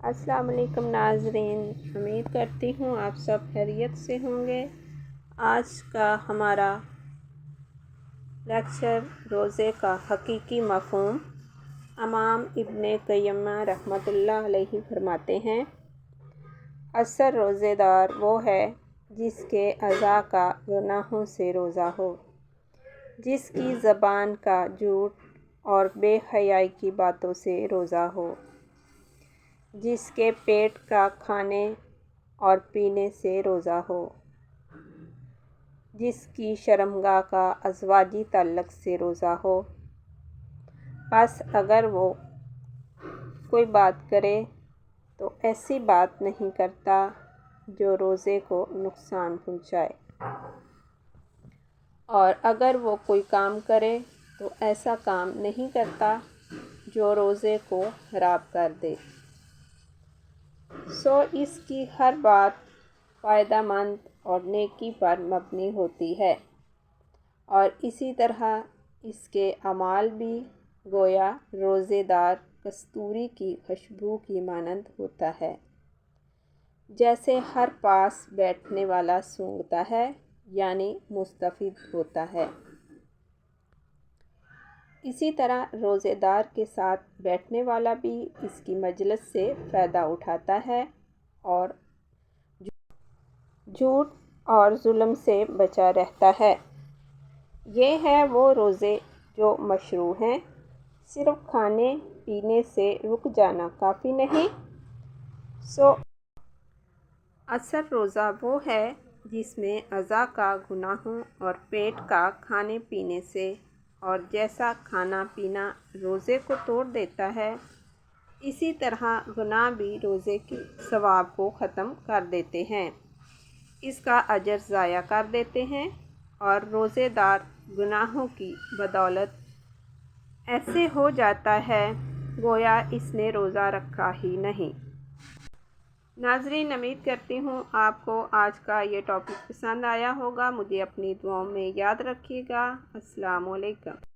السلام علیکم ناظرین، امید کرتی ہوں آپ سب خیریت سے ہوں گے۔ آج کا ہمارا لیکچر روزے کا حقیقی مفہوم۔ امام ابن قیم رحمۃ اللہ علیہ فرماتے ہیں، اصل روزے دار وہ ہے جس کے اعضاء کا گناہوں سے روزہ ہو، جس کی زبان کا جھوٹ اور بے حیائی کی باتوں سے روزہ ہو، جس کے پیٹ کا کھانے اور پینے سے روزہ ہو، جس کی شرمگاہ کا ازواجی تعلق سے روزہ ہو۔ بس اگر وہ کوئی بات کرے تو ایسی بات نہیں کرتا جو روزے کو نقصان پہنچائے، اور اگر وہ کوئی کام کرے تو ایسا کام نہیں کرتا جو روزے کو خراب کر دے۔ اس کی ہر بات فائدہ مند اور نیکی پر مبنی ہوتی ہے، اور اسی طرح اس کے اعمال بھی گویا روزے دار کستوری کی خوشبو کی مانند ہوتا ہے، جیسے ہر پاس بیٹھنے والا سونگھتا ہے، یعنی مستفید ہوتا ہے۔ اسی طرح روزے دار کے ساتھ بیٹھنے والا بھی اس کی مجلس سے فائدہ اٹھاتا ہے اور جھوٹ اور ظلم سے بچا رہتا ہے۔ یہ ہیں وہ روزے جو مشروع ہیں۔ صرف کھانے پینے سے رک جانا کافی نہیں۔ اصل روزہ وہ ہے جس میں اعضاء کا گناہوں اور پیٹ کا کھانے پینے سے، اور جیسا کھانا پینا روزے کو توڑ دیتا ہے، اسی طرح گناہ بھی روزے کے ثواب کو ختم کر دیتے ہیں، اس کا اجر ضائع کر دیتے ہیں، اور روزے دار گناہوں کی بدولت ایسے ہو جاتا ہے گویا اس نے روزہ رکھا ہی نہیں۔ ناظرین، امید کرتی ہوں آپ کو آج کا یہ ٹاپک پسند آیا ہوگا۔ مجھے اپنی دعاؤں میں یاد رکھیے گا۔ السلام علیکم۔